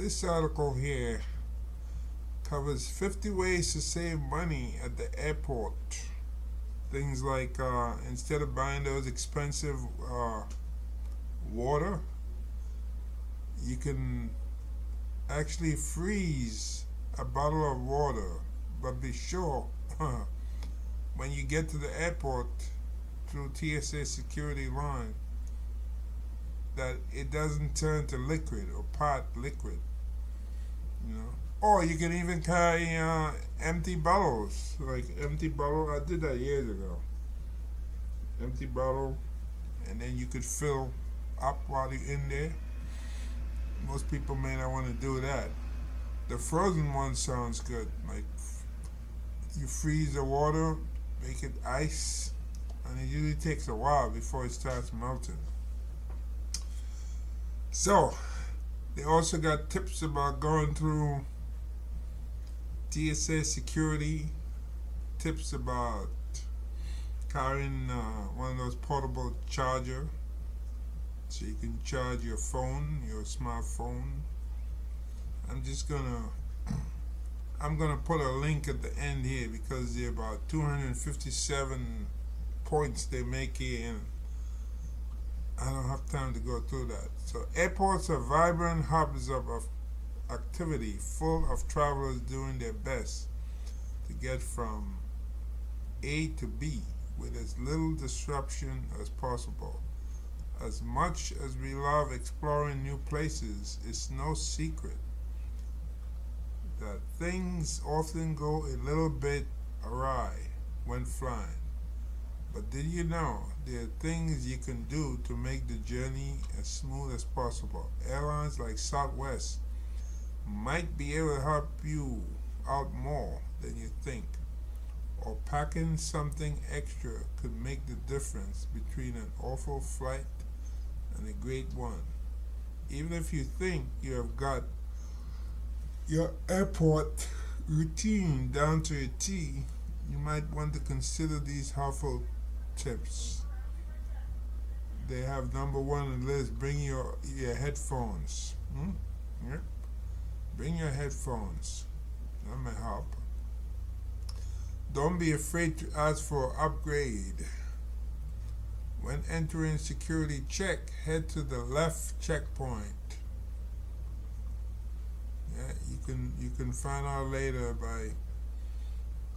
this article here covers 50 ways to save money at the airport. Things like instead of buying those expensive water, you can actually freeze a bottle of water. But be sure when you get to the airport through TSA security line that it doesn't turn to liquid or pot liquid, you know. Or you can even carry empty bottles, like empty bottle. I did that years ago. Empty bottle, and then you could fill up while you're in there. Most people may not want to do that. The frozen one sounds good. Like you freeze the water, make it ice, and it usually takes a while before it starts melting. So, they also got tips about going through TSA security, tips about carrying one of those portable charger so you can charge your phone, your smartphone. I'm gonna put a link at the end here because there are about 257 points they make here, and I don't have time to go through that. So airports are vibrant hubs of activity, full of travelers doing their best to get from A to B with as little disruption as possible. As much as we love exploring new places, it's no secret that things often go a little bit awry when flying. But did you know there are things you can do to make the journey as smooth as possible? Airlines like Southwest might be able to help you out more than you think. Or packing something extra could make the difference between an awful flight and a great one. Even if you think you have got your airport routine down to a T, you might want to consider these helpful tips. They have number one on the list: bring your headphones. Yep. Bring your headphones. That may help. Don't be afraid to ask for an upgrade. When entering security check, head to the left checkpoint. Yeah, you can find out later by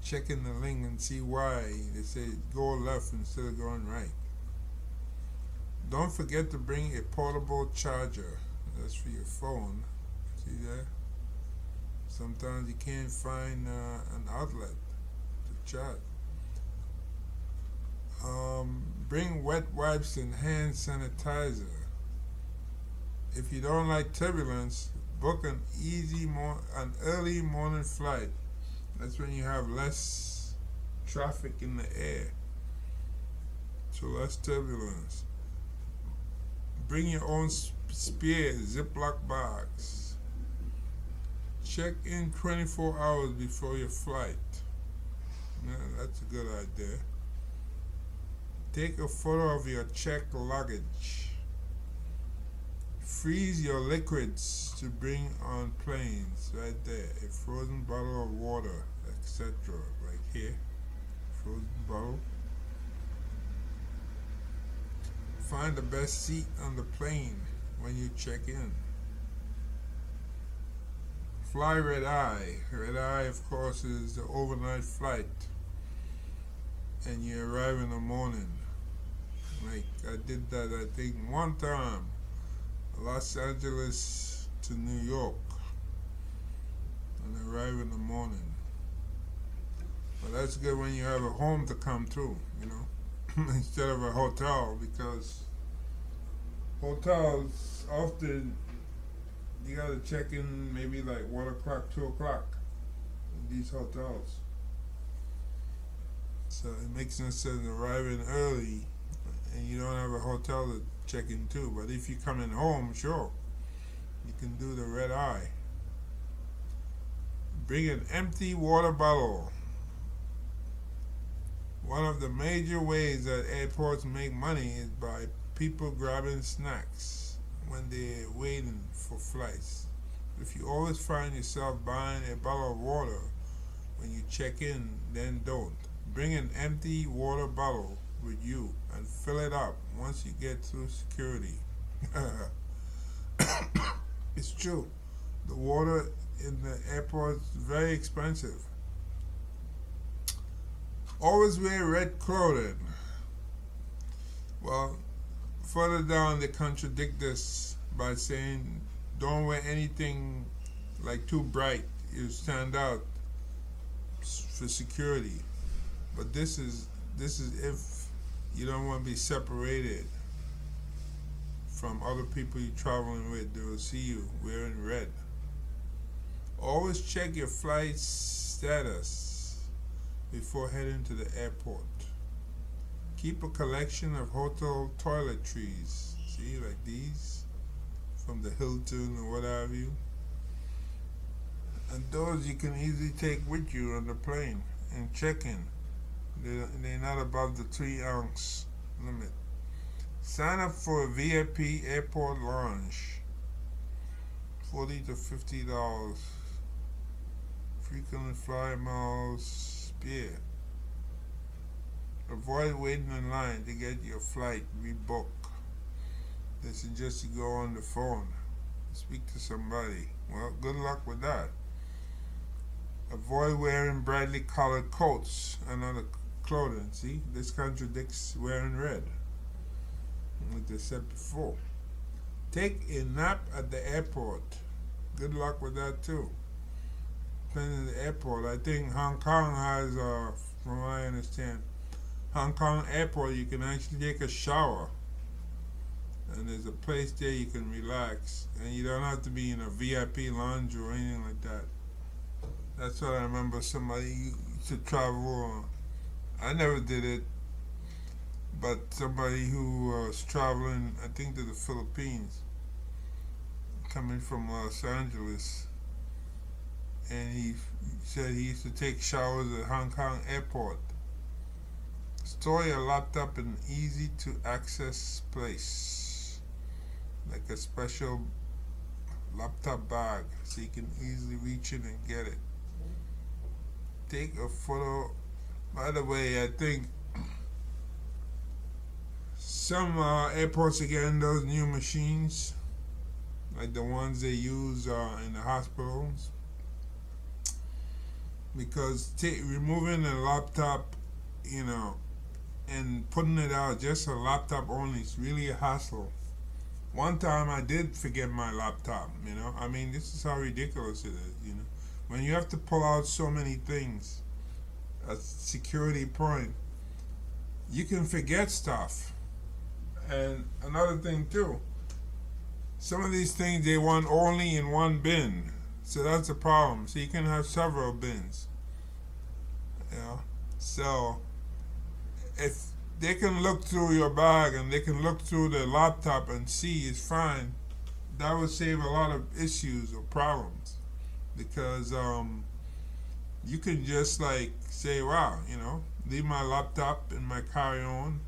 checking the link and see why they say go left instead of going right. Don't forget to bring a portable charger. That's for your phone. See that? Sometimes you can't find an outlet to charge. Bring wet wipes and hand sanitizer. If you don't like turbulence, book an early morning flight. That's when you have less traffic in the air, so less turbulence. Bring your own spare Ziploc bags. Check in 24 hours before your flight. Yeah, that's a good idea. Take a photo of your checked luggage. Freeze your liquids to bring on planes. Right there, a frozen bottle of water, etc. Right here, frozen bottle. Find the best seat on the plane when you check in. Fly red eye. Red eye, of course, is the overnight flight, and you arrive in the morning. Like I did that, I think, one time. Los Angeles to New York, and arrive in the morning. But that's good when you have a home to come to, you know, instead of a hotel, because hotels often you gotta check in maybe like 1 o'clock, 2 o'clock in these hotels. So it makes no sense arriving early and you don't have a hotel to check in to. But if you come in home, sure, you can do the red eye. Bring an empty water bottle. One of the major ways that airports make money is by people grabbing snacks when they're waiting for flights. If you always find yourself buying a bottle of water when you check in, then don't. Bring an empty water bottle with you and fill it up once you get through security. It's true. The water in the airport is very expensive. Always wear red clothing. Well, further down they contradict this by saying don't wear anything like too bright. You stand out for security. But this is if you don't want to be separated from other people you're traveling with. They will see you wearing red. Always check your flight status before heading to the airport. Keep a collection of hotel toiletries. See, like these from the Hilton or what have you. And those you can easily take with you on the plane and check in. They're not above the 3-ounce limit. Sign up for a VIP airport lounge. $40 to $50. Frequent flyer miles. Yeah. Avoid waiting in line to get your flight rebooked. They suggest you go on the phone, speak to somebody. Well, good luck with that. Avoid wearing brightly colored coats and other clothing. See, this contradicts wearing red, like they said before. Take a nap at the airport. Good luck with that too. Depending on the airport, I think Hong Kong has, from what I understand, Hong Kong airport you can actually take a shower, and there's a place there you can relax, and you don't have to be in a VIP lounge or anything like that. That's what I remember. Somebody used to travel. I never did it, but somebody who was traveling, I think to the Philippines, coming from Los Angeles, and he said he used to take showers at Hong Kong airport. Store your laptop in an easy to access place, like a special laptop bag, so you can easily reach in and get it. Take a photo. By the way, I think some airports are getting those new machines, like the ones they use in the hospitals, because removing a laptop, and putting it out just a laptop only is really a hassle. One time I did forget my laptop. I mean, this is how ridiculous it is. When you have to pull out so many things, a security point, you can forget stuff. And another thing too, some of these things they want only in one bin, so that's a problem. So you can have several bins. So if they can look through your bag and they can look through the laptop and see it's fine, that would save a lot of issues or problems, because you can just like say, wow, leave my laptop in my carry-on,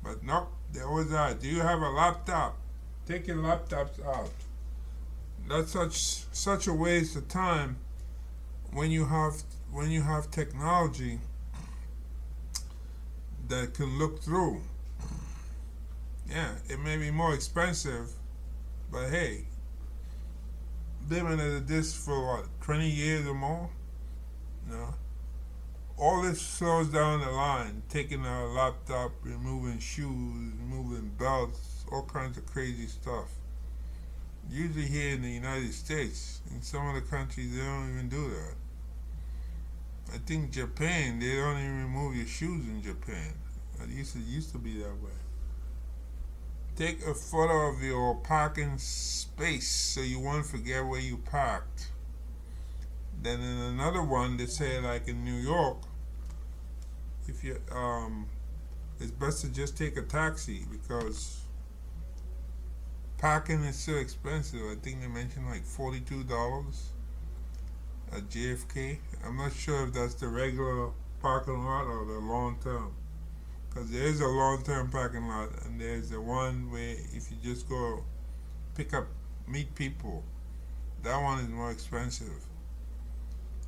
but nope, they always are. Do you have a laptop? Take your laptops out. That's such a waste of time when you have technology that can look through. Yeah, it may be more expensive, but hey, living at this for what, 20 years or more? All this slows down the line, taking a laptop, removing shoes, removing belts, all kinds of crazy stuff. Usually here in the United States, in some of the countries, they don't even do that. I think Japan, they don't even remove your shoes in Japan. It used to be that way. Take a photo of your parking space so you won't forget where you parked. Then in another one, they say like in New York, if you it's best to just take a taxi because parking is so expensive. I think they mentioned like $42 at JFK. I'm not sure if that's the regular parking lot or the long term, because there is a long term parking lot and there's the one where if you just go meet people, That one is more expensive.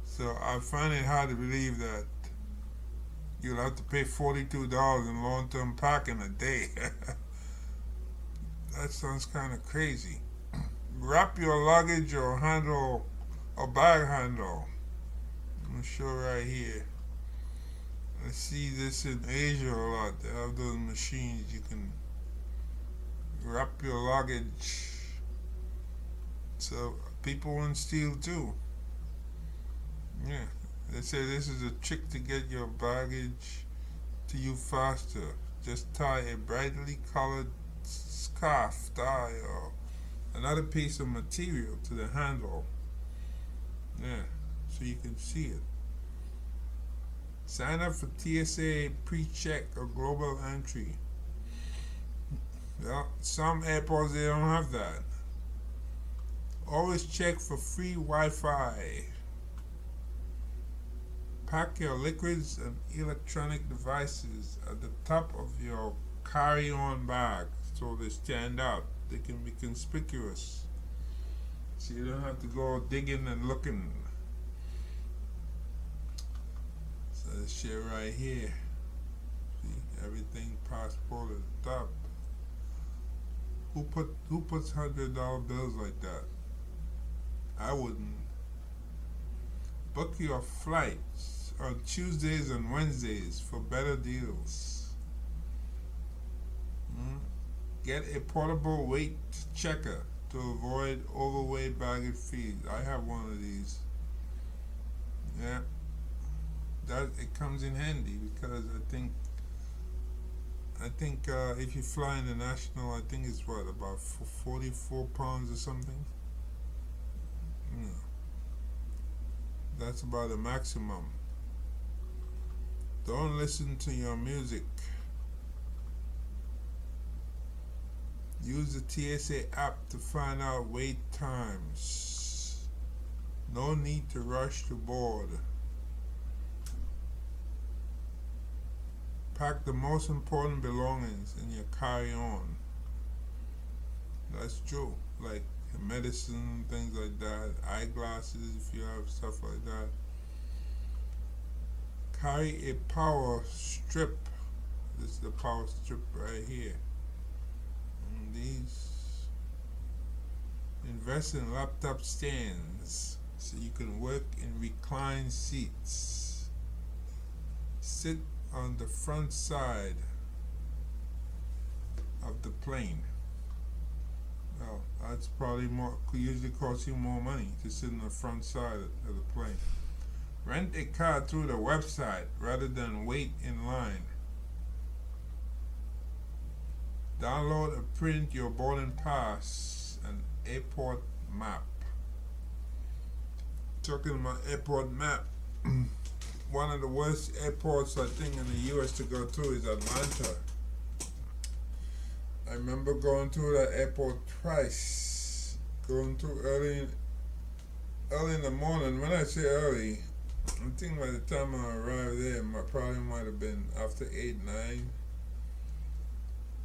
So I find it hard to believe that you'll have to pay $42 in long-term parking a day. That sounds kind of crazy. Wrap your luggage or handle or bag handle. I'm gonna show right here. I see this in Asia a lot. They have those machines you can wrap your luggage so people won't steal too. Yeah, they say this is a trick to get your baggage to you faster. Just tie a brightly colored scarf, tie, or another piece of material to the handle. Yeah, so you can see it. Sign up for TSA pre-check or global entry. Well, some airports they don't have that. Always check for free Wi-Fi. Pack your liquids and electronic devices at the top of your carry-on bag so they stand out. They can be conspicuous. So you don't have to go digging and looking. So this shit right here. See, everything passport at the top. Who puts $100 bills like that? I wouldn't. Book your flights on Tuesdays and Wednesdays for better deals. Get a portable weight checker to avoid overweight baggage fees. I have one of these. Yeah, that it comes in handy because I think if you fly international, I think it's what about 44 pounds or something. Yeah, that's about the maximum. Don't listen to your music. Use the TSA app to find out wait times. No need to rush to board. Pack the most important belongings in your carry-on. That's true. Like medicine, things like that, eyeglasses if you have stuff like that. Carry a power strip. This is the power strip right here. And these. Invest in laptop stands so you can work in reclined seats. Sit on the front side of the plane. Well, that's probably more, usually costs you more money to sit on the front side of the plane. Rent a car through the website rather than wait in line. Download and print your boarding pass and airport map. Talking about airport map, one of the worst airports I think in the US to go to is Atlanta. I remember going to that airport twice. Going to early in the morning. When I say early, I think by the time I arrived there, probably might have been after 8, 9.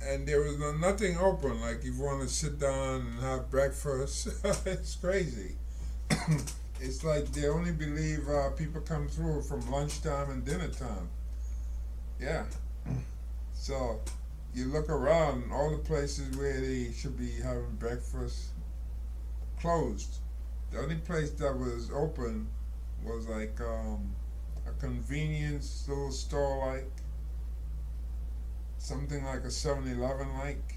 And there was nothing open. Like if you want to sit down and have breakfast, it's crazy. It's like they only believe people come through from lunchtime and dinner time. Yeah. So you look around, all the places where they should be having breakfast closed. The only place that was open was like a convenience little store, like something like a 7-Eleven like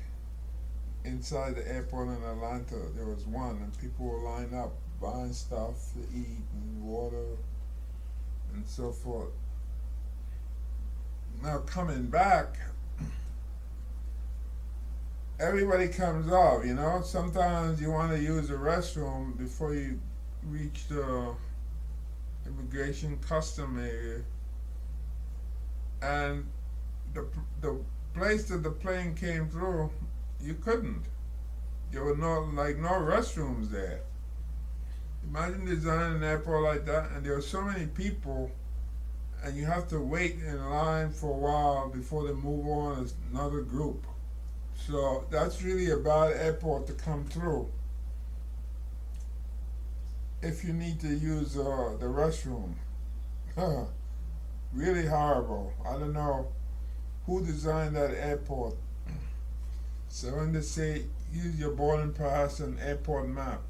inside the airport in Atlanta. There was one, and people were lined up buying stuff to eat and water and so forth. Now coming back, everybody comes off, you know. Sometimes you want to use the restroom before you reach the immigration custom area, and the place that the plane came through, you couldn't. There were no restrooms there. Imagine designing an airport like that, and there were so many people, and you have to wait in line for a while before they move on to another group. So that's really a bad airport to come through. if you need to use the restroom. Really horrible. I don't know who designed that airport. So when they say use your boarding pass and airport map.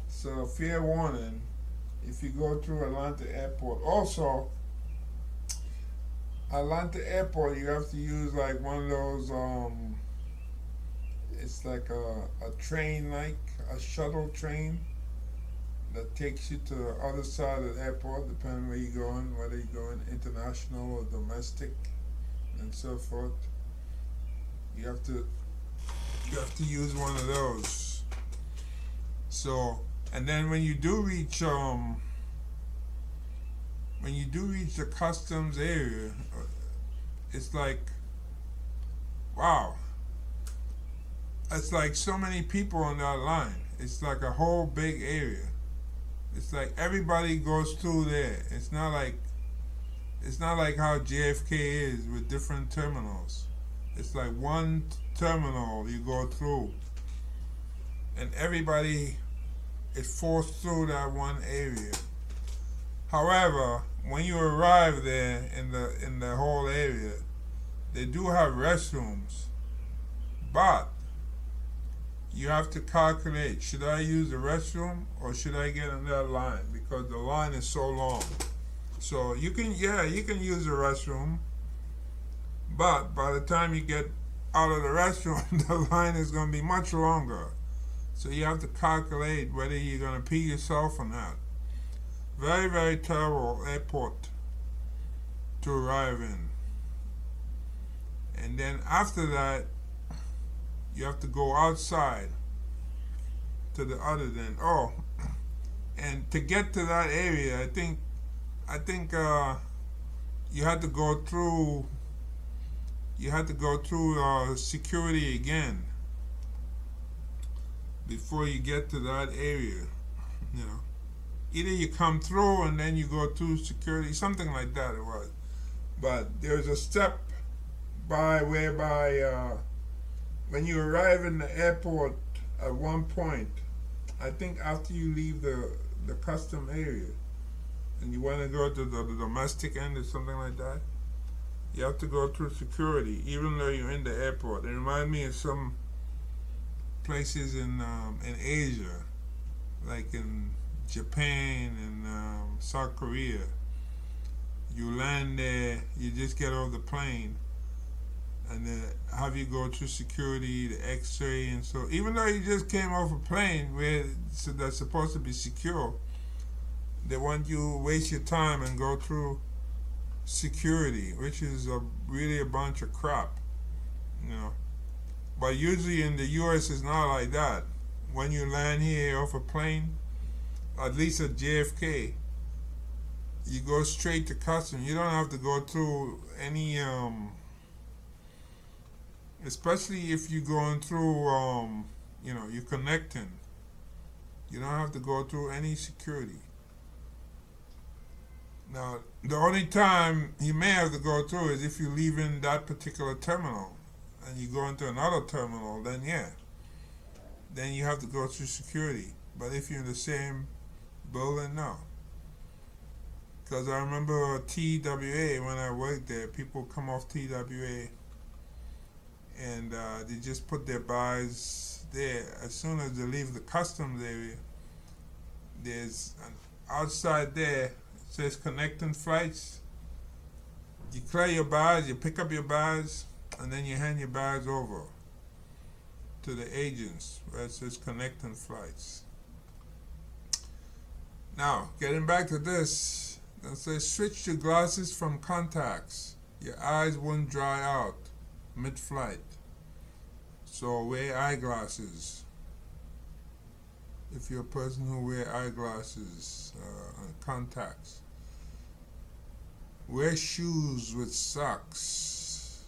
So fair warning, if you go through Atlanta Airport. Also, Atlanta Airport, you have to use like one of those. It's like a train, like a shuttle train that takes you to the other side of the airport, depending where you're going, whether you're going international or domestic, and so forth. You have to use one of those. So, and then when you do reach the customs area, it's like, wow, it's like so many people on that line. It's like a whole big area. It's like everybody goes through there. It's not like how JFK is with different terminals. It's like one terminal you go through, and everybody is forced through that one area. However, when you arrive there in the whole area, they do have restrooms, but you have to calculate, should I use the restroom or should I get in that line, because the line is so long. So you can use the restroom, but by the time you get out of the restroom, the line is going to be much longer. So you have to calculate whether you're going to pee yourself or not. Very, very terrible airport to arrive in. And then after that, you have to go outside to the other end. Oh, and to get to that area, I think you had to go through security again before you get to that area. You know, either you come through and then you go through security, something like that it was. But there's a step whereby when you arrive in the airport at one point, I think after you leave the custom area and you want to go to the domestic end or something like that, you have to go through security even though you're in the airport. It reminds me of some places in Asia, like in Japan and South Korea. You land there, you just get off the plane, and then have you go through security, the X-ray, and so even though you just came off a plane where that's supposed to be secure, they want you to waste your time and go through security, which is really a bunch of crap, you know. But usually in the U.S. it's not like that. When you land here off a plane, at least at JFK, you go straight to customs. You don't have to go through any especially if you're going through you're connecting, you don't have to go through any security. Now the only time you may have to go through is if you leave in that particular terminal and you go into another terminal, then then you have to go through security. But if you're in the same building, no. Because I remember TWA, when I worked there, people come off TWA and they just put their bags there. As soon as they leave the customs area, there's outside there, it says connecting flights. You clear your bags, you pick up your bags, and then you hand your bags over to the agents where it says connecting flights. Now, getting back to this, it says switch to glasses from contacts. Your eyes won't dry out mid-flight. So wear eyeglasses. If you're a person who wear eyeglasses, contacts. Wear shoes with socks.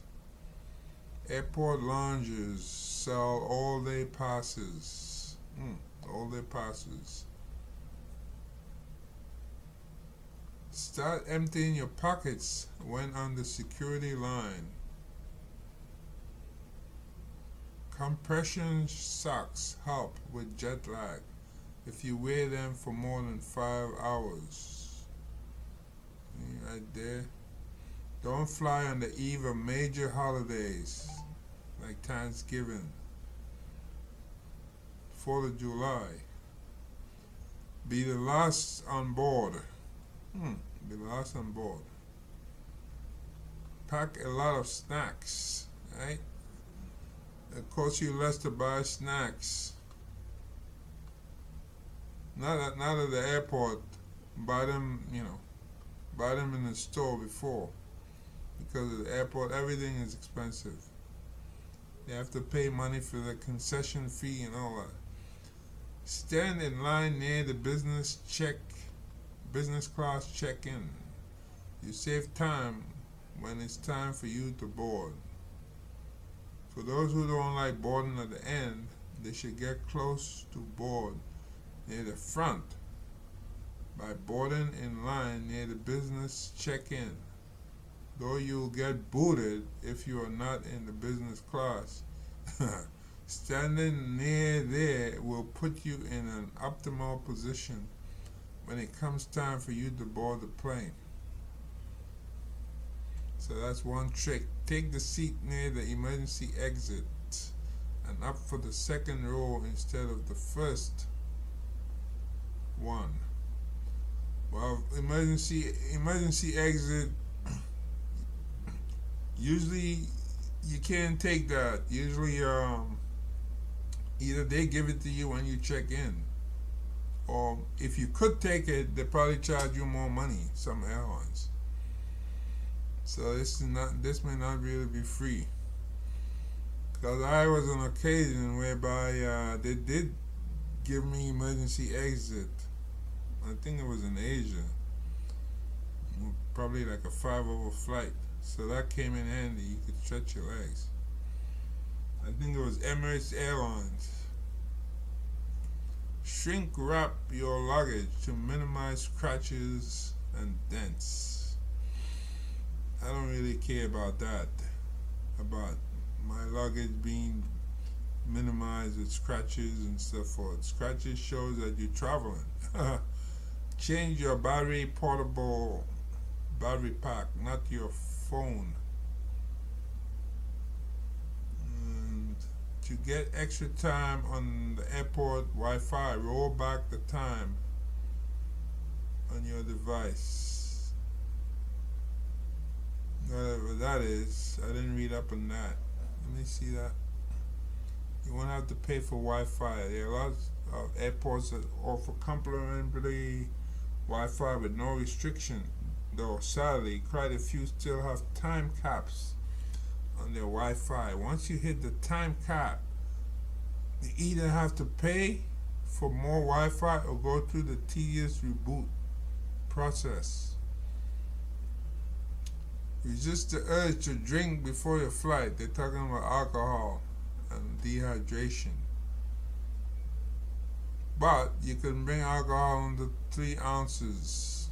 Airport lounges sell all-day passes. All-day passes. Start emptying your pockets when on the security line. Compression socks help with jet lag. if you wear them for more than 5 hours. See, right there. Don't fly on the eve of major holidays like Thanksgiving, 4th of July. Be the last on board. Be the last on board. Pack a lot of snacks, right? It costs you less to buy snacks. Not at the airport. Buy them, buy them in the store before. Because at the airport, everything is expensive. You have to pay money for the concession fee and all that. Stand in line near the business class check-in. You save time when it's time for you to board. For those who don't like boarding at the end, they should get close to board near the front by boarding in line near the business check-in. Though you'll get booted if you are not in the business class, standing near there will put you in an optimal position when it comes time for you to board the plane. So that's one trick. Take the seat near the emergency exit and up for the second row instead of the first one. Well, emergency exit, usually you can't take that. Usually either they give it to you when you check in, or if you could take it, they probably charge you more money, some airlines. So this may not really be free. Because I was on occasion whereby they did give me emergency exit. I think it was in Asia, probably like a 5-hour flight. So that came in handy. You could stretch your legs. I think it was Emirates Airlines. Shrink wrap your luggage to minimize scratches and dents. I don't really care about that, about my luggage being minimized with scratches and stuff forth. Scratches shows that you're traveling. Change your portable battery pack, not your phone. And to get extra time on the airport Wi-Fi, roll back the time on your device. Whatever that is, I didn't read up on that. Let me see that. You won't have to pay for Wi-Fi. There are lots of airports that offer complimentary Wi-Fi with no restriction. Though sadly, quite a few still have time caps on their Wi-Fi. Once you hit the time cap, you either have to pay for more Wi-Fi or go through the tedious reboot process. Resist the urge to drink before your flight. They're talking about alcohol and dehydration. But you can bring alcohol under 3 ounces.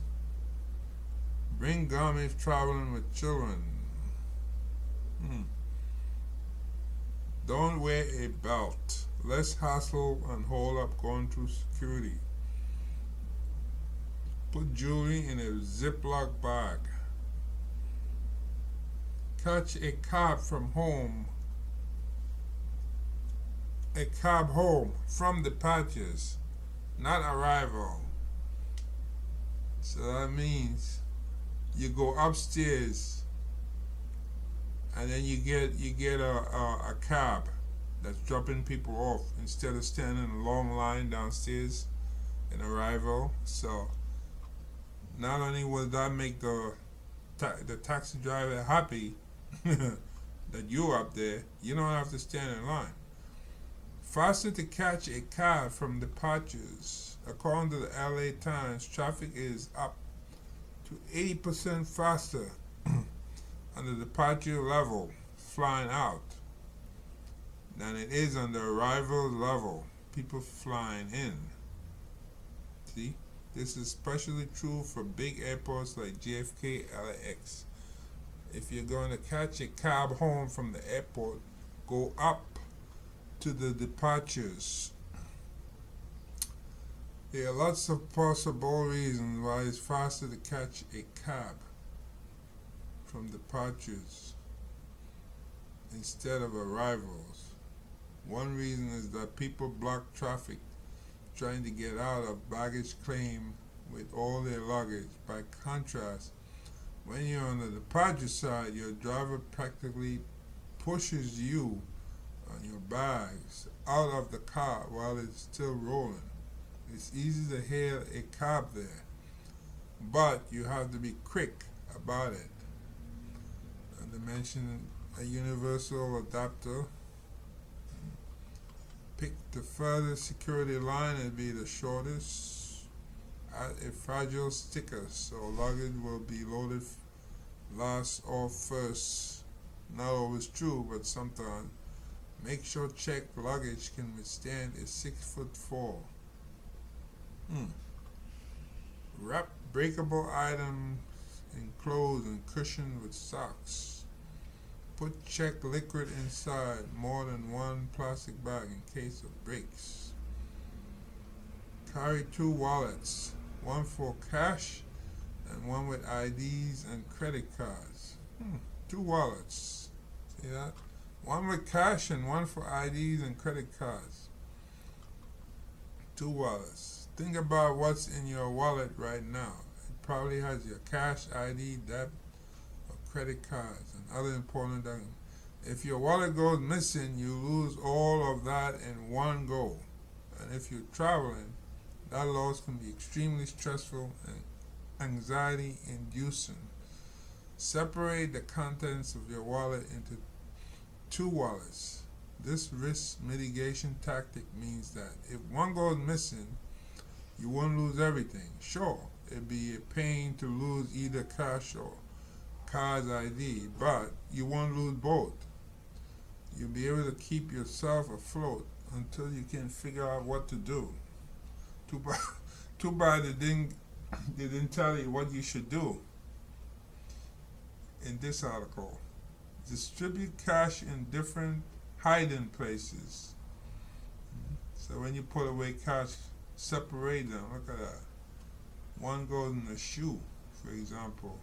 Bring gum if traveling with children. Don't wear a belt. Less hassle and hold up going through security. Put jewelry in a Ziploc bag. Catch a cab home from departures, not arrival. So that means you go upstairs and then you get a cab that's dropping people off instead of standing in a long line downstairs in arrival. So not only will that make the taxi driver happy that you're up there, you don't have to stand in line. Faster to catch a cab from departures. According to the LA Times, traffic is up to 80% faster on the departure level flying out than it is on the arrival level, people flying in. See, this is especially true for big airports like JFK, LAX. If you're going to catch a cab home from the airport, go up to the departures There are lots of possible reasons why it's faster to catch a cab from departures instead of arrivals. One reason is that people block traffic trying to get out of baggage claim with all their luggage. By contrast, when you're on the departure side, your driver practically pushes you and your bags out of the car while it's still rolling. It's easy to hail a cab there, but you have to be quick about it. And they mention a universal adapter. Pick the furthest security line and be the shortest. Add a fragile sticker so luggage will be loaded last or first. Not always true, but sometimes. Make sure checked luggage can withstand a 6-foot fall. Wrap breakable items in clothes and cushion with socks. Put checked liquid inside more than one plastic bag in case of breaks. Carry 2 wallets, one for cash and one with IDs and credit cards. 2 wallets. See that? One with cash and one for IDs and credit cards. 2 wallets. Think about what's in your wallet right now. It probably has your cash, ID, debt, or credit cards, and other important documents. If your wallet goes missing, you lose all of that in one go. And if you're traveling, that loss can be extremely stressful and anxiety-inducing. Separate the contents of your wallet into 2 wallets. This risk mitigation tactic means that if one goes missing, you won't lose everything. Sure, it'd be a pain to lose either cash or card's ID, but you won't lose both. You'll be able to keep yourself afloat until you can figure out what to do. Too bad they didn't tell you what you should do in this article. Distribute cash in different hiding places. So when you put away cash, separate them. Look at that. One goes in a shoe, for example.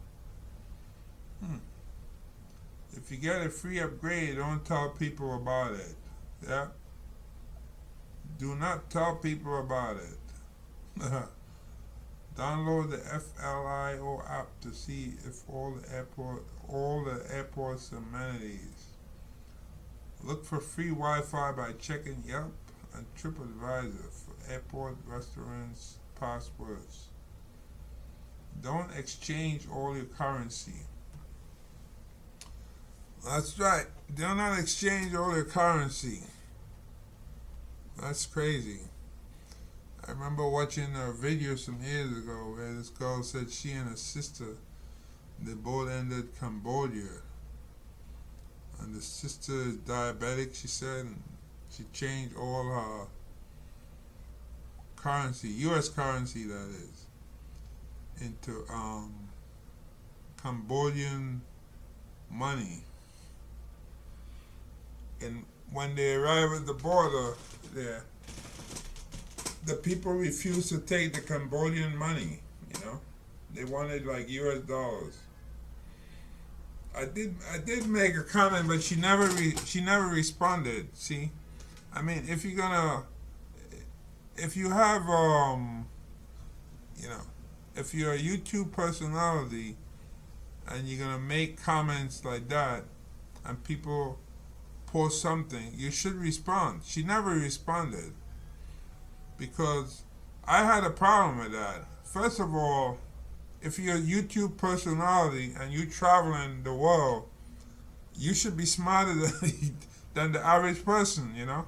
If you get a free upgrade, don't tell people about it. Yeah? Do not tell people about it. Download the FLIO app to see if all the airport's amenities. Look for free Wi-Fi by checking Yelp and TripAdvisor for airport restaurants passwords. Don't exchange all your currency. That's right. Do not exchange all your currency. That's crazy. I remember watching a video some years ago where this girl said she and her sister, they both ended Cambodia. And the sister is diabetic, she said, and she changed all her currency, US currency that is, into Cambodian money. And when they arrive at the border there, the people refused to take the Cambodian money, you know. They wanted like US dollars. I did make a comment, but she never responded. See, I mean, if you have if you're a YouTube personality and you're gonna make comments like that, and people post something, you should respond. She never responded because I had a problem with that. First of all, if you're a YouTube personality and you traveling the world, you should be smarter than the average person, you know?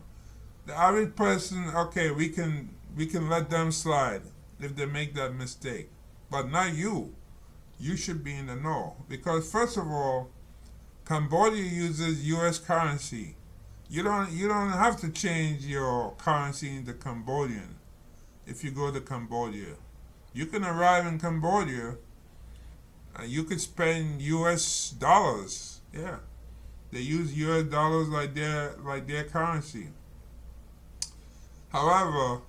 The average person, okay, we can let them slide if they make that mistake. But not you. You should be in the know. Because first of all, Cambodia uses US currency. You don't have to change your currency into Cambodian if you go to Cambodia. You can arrive in Cambodia and you could spend US dollars. Yeah. They use US dollars like their currency. However,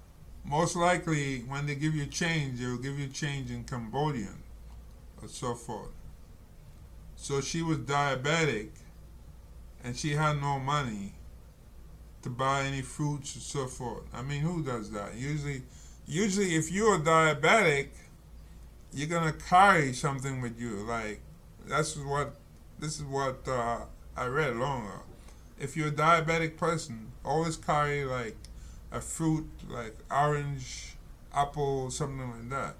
Most likely, when they give you change, they will give you change in Cambodian or so forth. So she was diabetic and she had no money to buy any fruits or so forth. I mean, who does that? Usually, if you're diabetic, you're gonna carry something with you. Like that's what this is what I read long ago. If you're a diabetic person, always carry like a fruit, like orange, apple, something like that.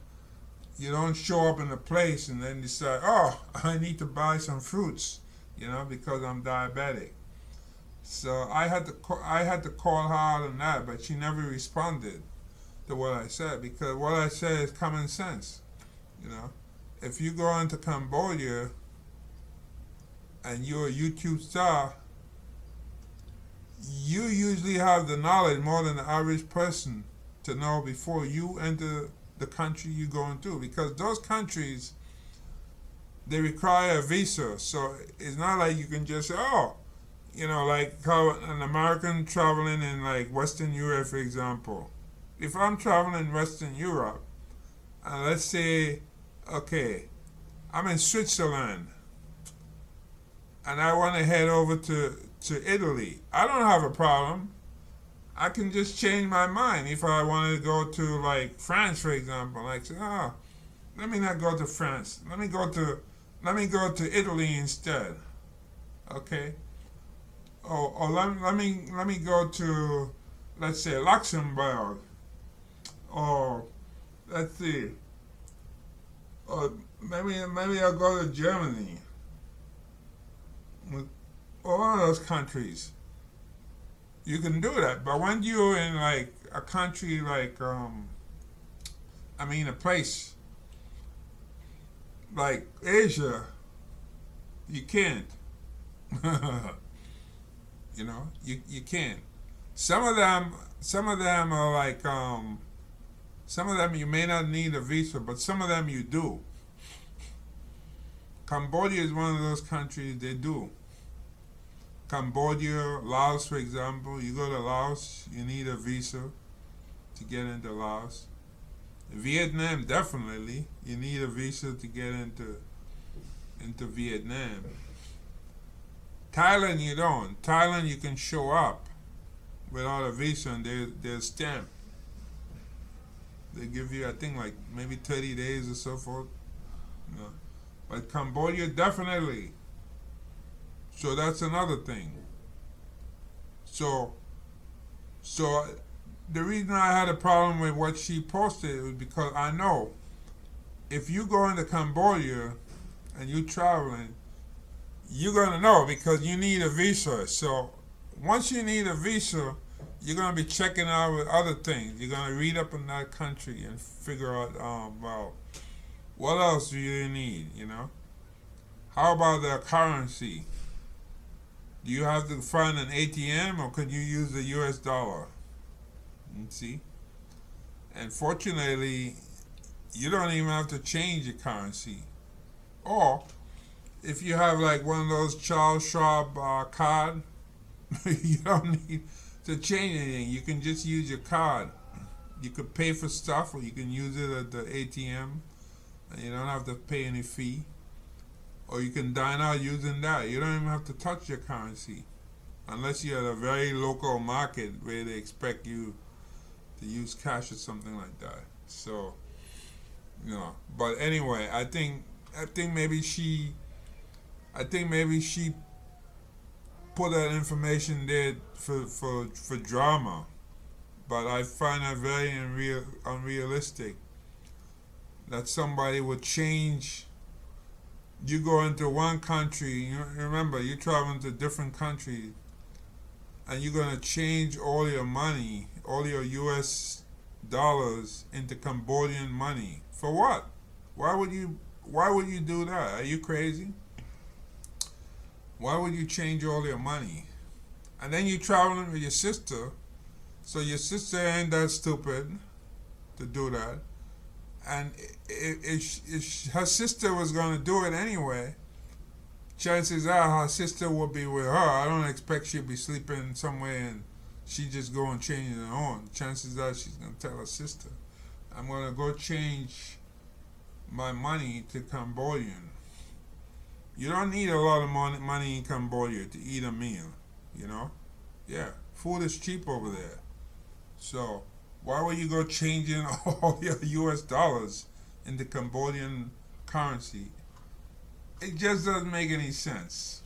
You don't show up in a place and then decide, oh, I need to buy some fruits, because I'm diabetic. So I had to call her out on that, but she never responded to what I said because what I said is common sense. You know, if you go into Cambodia and you're a YouTube star, you usually have the knowledge more than the average person to know before you enter the country you're going to, because those countries, they require a visa. So it's not like you can just say, oh, like how an American traveling in like Western Europe, for example. If I'm traveling in Western Europe, and let's say, okay, I'm in Switzerland, and I want to head over to Italy, I don't have a problem. I can just change my mind if I wanted to go to like France, for example. Like, say, oh, let me not go to France. Let me go to Italy instead. Okay. Or let me go to, let's say, Luxembourg, or let's see, or maybe I'll go to Germany, or one of those countries. You can do that, but when you're in like a country like a place like Asia, you can't. You can't. Some of them are like some of them you may not need a visa, but some of them you do. Cambodia is one of those countries they do. Cambodia, Laos, for example. You go to Laos, you need a visa to get into Laos. Vietnam, definitely, you need a visa to get into Vietnam. Thailand, you don't. Thailand, you can show up without a visa, and they're stamped. They give you, I think, like maybe 30 days or so forth. You know. But Cambodia, definitely. So that's another thing. So, so the reason I had a problem with what she posted was because I know if you go into Cambodia and you're traveling, you're gonna know because you need a visa. So once you need a visa, you're gonna be checking out with other things. You're gonna read up in that country and figure out, well, what else do you need? How about the currency? Do you have to find an ATM or can you use the US dollar? You see? And fortunately, you don't even have to change your currency. Or, if you have like one of those Charles Schwab card, you don't need to change anything. You can just use your card. You could pay for stuff or you can use it at the ATM and you don't have to pay any fee. Or you can dine out using that. You don't even have to touch your currency. Unless you're at a very local market where they expect you to use cash or something like that. So, But anyway, I think maybe she put that information there for drama. But I find that very unrealistic that somebody would change. You go into one country, remember, you're traveling to different countries, and you're going to change all your money, all your US dollars into Cambodian money. For what? Why would you do that? Are you crazy? Why would you change all your money? And then you're traveling with your sister, so your sister ain't that stupid to do that. And if her sister was going to do it anyway, chances are her sister will be with her. I don't expect she'll be sleeping somewhere in she just go and change it on her own. Chances are she's gonna tell her sister, I'm gonna go change my money to Cambodian. You don't need a lot of money in Cambodia to eat a meal, you know? Yeah, food is cheap over there. So why would you go changing all your US dollars into Cambodian currency? It just doesn't make any sense.